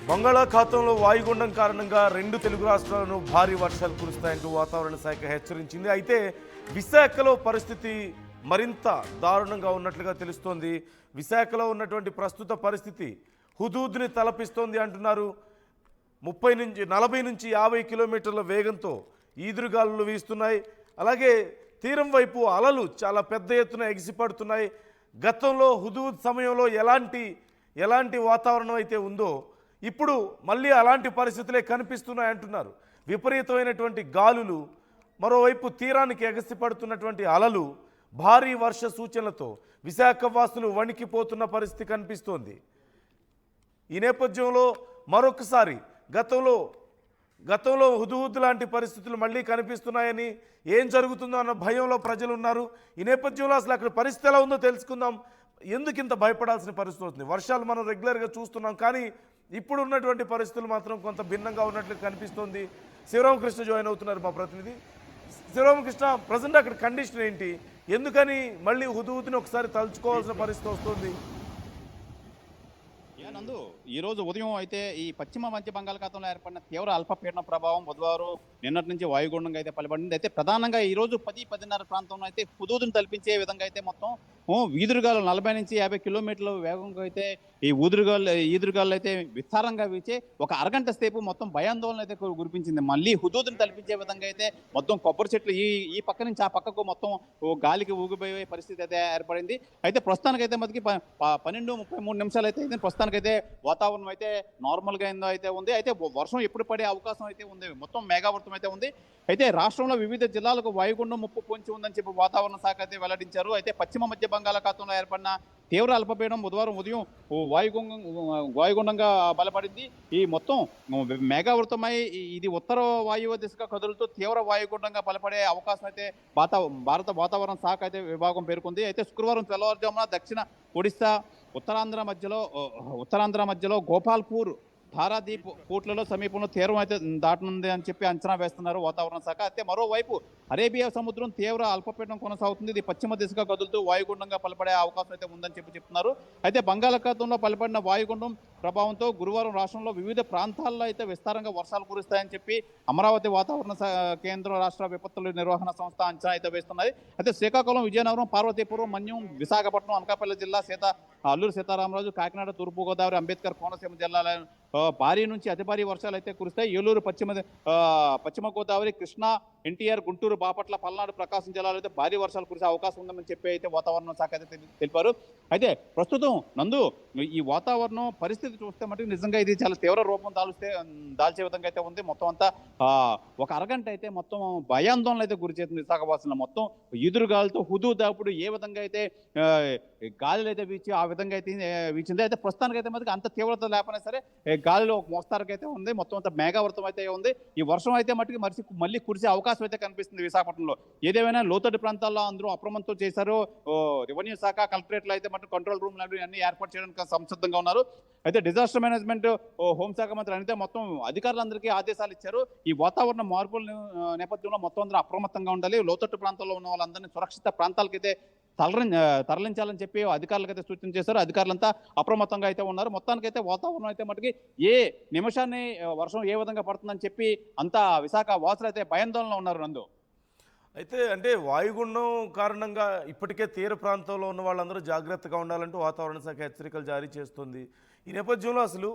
బంగాళాఖాతంలో వాయుగుండం కారణంగా రెండు తెలుగు రాష్ట్రాలను భారీ వర్షాలు కురుస్తాయంటూ వాతావరణ శాఖ హెచ్చరించింది. అయితే విశాఖలో పరిస్థితి మరింత దారుణంగా ఉన్నట్లుగా తెలుస్తోంది. విశాఖలో ఉన్నటువంటి ప్రస్తుత పరిస్థితి హుదూద్ని తలపిస్తోంది అంటున్నారు. 40 నుంచి 50 కిలోమీటర్ల వేగంతో ఈదురుగాలులు వీస్తున్నాయి. అలాగే తీరం వైపు అలలు చాలా పెద్ద ఎత్తున ఎగిసిపడుతున్నాయి. గతంలో హుదూద్ సమయంలో ఎలాంటి వాతావరణం అయితే ఉందో ఇప్పుడు మళ్ళీ అలాంటి పరిస్థితులే కనిపిస్తున్నాయి అంటున్నారు. విపరీతమైనటువంటి గాలులు, మరోవైపు తీరానికి ఎగసిపడుతున్నటువంటి అలలు, భారీ వర్ష సూచనలతో విశాఖ వాసులు వణికిపోతున్న పరిస్థితి కనిపిస్తోంది. ఈ నేపథ్యంలో మరొకసారి గతంలో హుదూద్ లాంటి పరిస్థితులు మళ్ళీ కనిపిస్తున్నాయని, ఏం జరుగుతుందో అన్న భయంలో ప్రజలు ఉన్నారు. ఈ నేపథ్యంలో అసలు అక్కడ పరిస్థితి ఎలా ఉందో తెలుసుకుందాం. ఎందుకు ఇంత భయపడాల్సిన పరిస్థితి అవుతుంది? వర్షాలు మనం రెగ్యులర్గా చూస్తున్నాం, కానీ ఇప్పుడు ఉన్నటువంటి పరిస్థితులు మాత్రం కొంత భిన్నంగా ఉన్నట్లు కనిపిస్తోంది. శివరామకృష్ణ జాయిన్ అవుతున్నారు మా ప్రతినిధి. శివరామకృష్ణ, ప్రజెంట్ అక్కడ కండిషన్ ఏంటి? ఎందుకని మళ్ళీ హుదూద్ని ఒకసారి తలుచుకోవాల్సిన పరిస్థితి వస్తుంది? నందు, ఈ రోజు ఉదయం అయితే ఈ పశ్చిమ మధ్య బంగాళాఖాతంలో ఏర్పడిన తీవ్ర అల్పపీడన ప్రభావం బుధవారం నిన్నటి నుంచి వాయుగుండంగా అయితే పలబడింది. అయితే ప్రధానంగా ఈ రోజు 10-10:30 ప్రాంతంలో అయితే హుదూద్ని తలపించే విధంగా అయితే మొత్తం ఈదురుగాలు 40 నుంచి 50 కిలోమీటర్ల వేగంగా అయితే ఈ ఈదురుగాలు అయితే విస్తారంగా వీచే ఒక అరగంట సేపు మొత్తం భయాందోళన అయితే గురిపించింది. మళ్ళీ హుదూద్ని తలపించే విధంగా అయితే మొత్తం కొబ్బరి చెట్లు ఈ పక్క నుంచి ఆ పక్కకు మొత్తం గాలికి ఊగిపోయే పరిస్థితి అయితే ఏర్పడింది. అయితే ప్రస్తుతానికైతే మనకి 12:33 నిమిషాలు అయితే ప్రస్తుతానికైతే వాతావరణం అయితే నార్మల్గా అయితే ఉంది. అయితే వర్షం ఎప్పుడు పడే అవకాశం అయితే ఉంది. మొత్తం మేఘావృతం అయితే ఉంది. అయితే రాష్ట్రంలో వివిధ జిల్లాలకు వాయుగుండం ముప్పు పొంచి ఉందని చెప్పి వాతావరణ శాఖ అయితే వెల్లడించారు. అయితే పశ్చిమ మధ్య బంగాళాఖాతంలో ఏర్పడిన తీవ్ర అల్పపీడనం బుధవారం ఉదయం వాయుగుండంగా బలపడింది. ఈ మొత్తం మేఘావృతమై ఇది ఉత్తర వాయువ్య దిశగా కదులుతూ తీవ్ర వాయుగుండంగా బలపడే అవకాశం అయితే భారత వాతావరణ శాఖ అయితే విభాగం పేర్కొంది. అయితే శుక్రవారం తెల్లవారుజామున దక్షిణ ఒడిశా ఉత్తరాంధ్ర మధ్యలో గోపాల్పూర్ ధారాదీప్ పోర్ట్లలో సమీపంలో తీరం అయితే దాటనుంది అని చెప్పి అంచనా వేస్తున్నారు వాతావరణ శాఖ. అయితే మరోవైపు అరేబియా సముద్రం తీవ్ర అల్పపీడనం కొనసాగుతుంది. ఇది పశ్చిమ దిశగా కదులుతూ వాయుగుండంగా బలపడే అవకాశం అయితే ఉందని చెప్పి చెప్తున్నారు. అయితే బంగాళాఖాతంలో బలపడిన వాయుగుండం ప్రభావంతో గురువారం రాష్ట్రంలో వివిధ ప్రాంతాల్లో అయితే విస్తారంగా వర్షాలు కురుస్తాయని చెప్పి అమరావతి వాతావరణ కేంద్ర రాష్ట్ర విపత్తుల నిర్వహణ సంస్థ అంచనా అయితే వేస్తున్నాయి. అయితే శ్రీకాకుళం, విజయనగరం, పార్వతీపురం, మన్యం, విశాఖపట్నం, అనకాపల్లి జిల్లా, అల్లూరు సీతారామరాజు, కాకినాడ, తూర్పుగోదావరి, అంబేద్కర్ కోనసీమ జిల్లాల భారీ నుంచి అతి భారీ వర్షాలు అయితే కురుస్తాయి. ఏలూరు, పశ్చిమ గోదావరి, కృష్ణా, ఎన్టీఆర్, గుంటూరు, బాపట్ల, పల్నాడు, ప్రకాశం జిల్లాలో అయితే భారీ వర్షాలు కురిసే అవకాశం ఉందని చెప్పి అయితే వాతావరణ శాఖ అయితే తెలిపారు. అయితే ప్రస్తుతం నందు ఈ వాతావరణం పరిస్థితి చూస్తే మటుకు నిజంగా ఇది చాలా తీవ్ర రూపం దాల్చే విధంగా అయితే ఉంది. మొత్తం అంతా ఒక అరగంట అయితే మొత్తం భయాందోళన అయితే గురి చేస్తుంది విశాఖవాసులు. మొత్తం ఎదురుగాలతో హుదూద్ ఏ విధంగా అయితే గాలులు అయితే వీచి ఆ విధంగా అయితే వీచింది. అయితే ప్రస్తుతానికైతే మనకి అంత తీవ్రత లేకపోయినా సరే గాలిలో ఒక మోస్తారకు అయితే ఉంది. మొత్తం అంతా మేఘావృతం అయితే ఉంది. ఈ వర్షం అయితే మటుకు మళ్ళీ కురిసే అవకాశం అయితే కనిపిస్తుంది విశాఖపట్నంలో. ఏదేమైనా లోతట్టు ప్రాంతాల్లో అందరూ అప్రమత్తం చేశారు. రెవెన్యూ శాఖ, కలెక్టరేట్లో అయితే మటుకు కంట్రోల్ రూమ్ లాంటివి అన్ని ఏర్పాటు చేయడానికి సంసిద్ధంగా ఉన్నారు. అయితే డిజాస్టర్ మేనేజ్మెంట్ హోంశాఖ మంత్రి అనితే మొత్తం అధికారులందరికీ ఆదేశాలు ఇచ్చారు. ఈ వాతావరణ మార్పుల నేపథ్యంలో మొత్తం అందరూ అప్రమత్తంగా ఉండాలి. లోతట్టు ప్రాంతాల్లో ఉన్న వాళ్ళందరినీ సురక్షిత ప్రాంతాలకైతే తరలించాలని చెప్పి అధికారులకైతే సూచన చేశారు. అధికారులంతా అప్రమత్తంగా అయితే ఉన్నారు. మొత్తానికైతే వాతావరణం అయితే మటుకి ఏ నిమిషాన్ని వర్షం ఏ విధంగా పడుతుందని చెప్పి అంతా విశాఖ వాసులు అయితే భయాందోళనలో ఉన్నారు నందు. అయితే అంటే వాయుగుండం కారణంగా ఇప్పటికే తీర ప్రాంతంలో ఉన్న వాళ్ళందరూ జాగ్రత్తగా ఉండాలంటూ వాతావరణ శాఖ హెచ్చరికలు జారీ చేస్తుంది. ఈ నేపథ్యంలో అసలు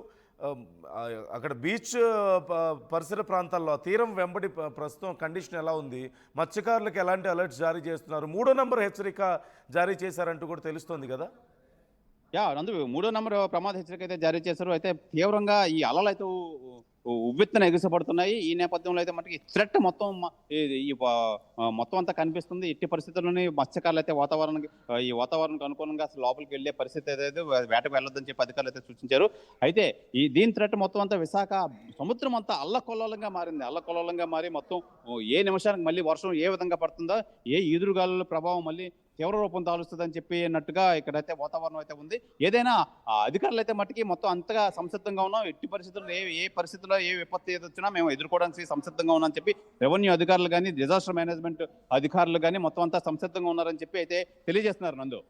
అక్కడ బీచ్ పరిసర ప్రాంతాల్లో తీరం వెంబడి ప్రస్తుతం కండిషన్ ఎలా ఉంది? మత్స్యకారులకు ఎలాంటి అలర్ట్స్ జారీ చేస్తున్నారు? 3వ నంబర్ హెచ్చరిక జారీ చేశారంటూ కూడా తెలుస్తోంది కదా? నందు 3వ నంబర్ ప్రమాద హెచ్చరిక అయితే జారీ చేశారు. అయితే తీవ్రంగా ఈ అలలు అయితే ఉవ్వెత్తున ఎగిసిపడుతున్నాయి. ఈ నేపథ్యంలో అయితే మనకి థ్రెట్ మొత్తం అంతా కనిపిస్తుంది. ఎట్టి పరిస్థితుల్లోనే మత్స్యకారులు అయితే ఈ వాతావరణానికి అనుకూలంగా అసలు లోపలికి వెళ్ళే పరిస్థితి అయితే వేటకు వెళ్ళొద్దని చెప్పి అధికారులు అయితే సూచించారు. అయితే దీని థ్రెట్ మొత్తం అంతా విశాఖ సముద్రం అంతా అల్లకొల్లోలంగా మారి మొత్తం ఏ నిమిషానికి మళ్ళీ వర్షం ఏ విధంగా పడుతుందో, ఏ ఈదురుగాలుల ప్రభావం మళ్ళీ తీవ్ర రూపం దాలుస్తుందని చెప్పి అన్నట్టుగా ఇక్కడైతే వాతావరణం అయితే ఉంది. ఏదైనా అధికారులు అయితే మట్టికి మొత్తం అంతగా సంసిద్ధంగా ఉన్నాం. ఎట్టి పరిస్థితుల్లో ఏ పరిస్థితుల్లో ఏ విపత్తు ఏది వచ్చినా మేము ఎదుర్కోవడానికి సంసిద్ధంగా ఉన్నామని చెప్పి రెవెన్యూ అధికారులు కానీ, డిజాస్టర్ మేనేజ్మెంట్ అధికారులు కానీ మొత్తం అంతా సంసిద్ధంగా ఉన్నారని చెప్పి అయితే తెలియజేస్తున్నారు నందు.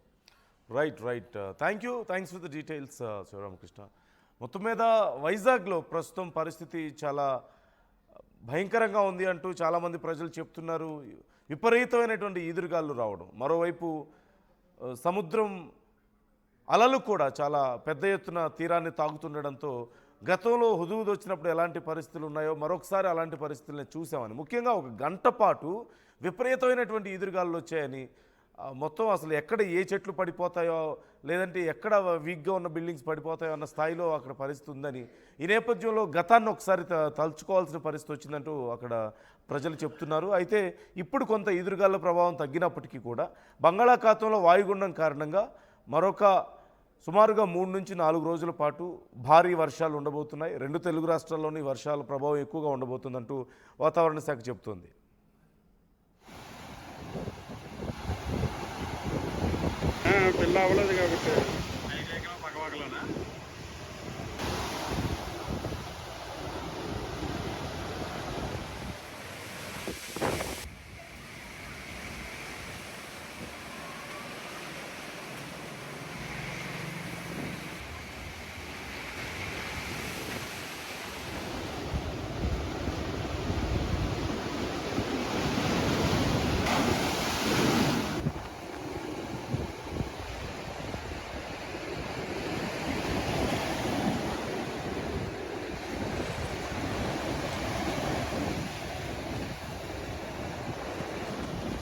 Right. Thanks for the details Sivaramakrishna. మొత్తం మీద వైజాగ్లో ప్రస్తుతం పరిస్థితి చాలా భయంకరంగా ఉంది అంటూ చాలామంది ప్రజలు చెప్తున్నారు. విపరీతమైనటువంటి ఈదురుగాలు రావడం, మరోవైపు సముద్రం అలలు కూడా చాలా పెద్ద ఎత్తున తీరాన్ని తాగుతుండడంతో గతంలో హుదూద్ వచ్చినప్పుడు ఎలాంటి పరిస్థితులు ఉన్నాయో మరొకసారి అలాంటి పరిస్థితులను చూసామని, ముఖ్యంగా ఒక గంట పాటు విపరీతమైనటువంటి ఈదురుగాలు వచ్చాయని, మొత్తం అసలు ఎక్కడ ఏ చెట్లు పడిపోతాయో లేదంటే ఎక్కడ వీక్గా ఉన్న బిల్డింగ్స్ పడిపోతాయో అన్న స్థాయిలో అక్కడ పరిస్థితి ఉందని, ఈ నేపథ్యంలో గతాన్ని ఒకసారి తలుచుకోవాల్సిన పరిస్థితి వచ్చిందంటూ అక్కడ ప్రజలు చెప్తున్నారు. అయితే ఇప్పుడు కొంత ఈదురుగాల ప్రభావం తగ్గినప్పటికీ కూడా బంగాళాఖాతంలో వాయుగుండం కారణంగా మరొక సుమారుగా 3 నుంచి 4 రోజుల పాటు భారీ వర్షాలు ఉండబోతున్నాయి. 2 తెలుగు రాష్ట్రాల్లోని వర్షాల ప్రభావం ఎక్కువగా ఉండబోతుందంటూ వాతావరణ శాఖ చెబుతోంది. పిల్ల అవ్వలేదు కాబట్టి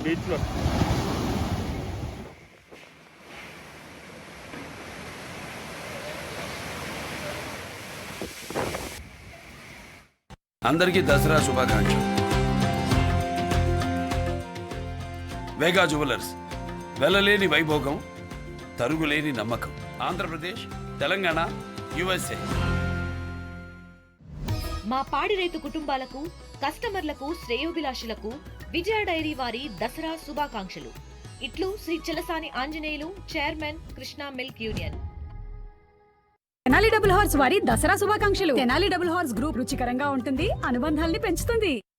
బీచ్లో అందరికీ దసరా శుభాకాంక్షలు. వేగా జ్యువెలర్స్, వెలలేని వైభోగం, తరుగులేని నమ్మకం. ఆంధ్రప్రదేశ్, తెలంగాణ, USA. మా పాడి రైతు కుటుంబాలకు, కస్టమర్లకు, శ్రేయోభిలాషులకు విజయ డైరీ వారి దసరా శుభాకాంక్షలు. ఇట్లు Shri Chalasani Anjaneyulu, chairman, Krishna milk union. Tenali double horse వారి దసరా శుభాకాంక్షలు. తెనాలి డబుల్ హార్స్ గ్రూప్ రుచికరంగా ఉంటుంది, అనుబంధాల్ని పెంచుతుంది.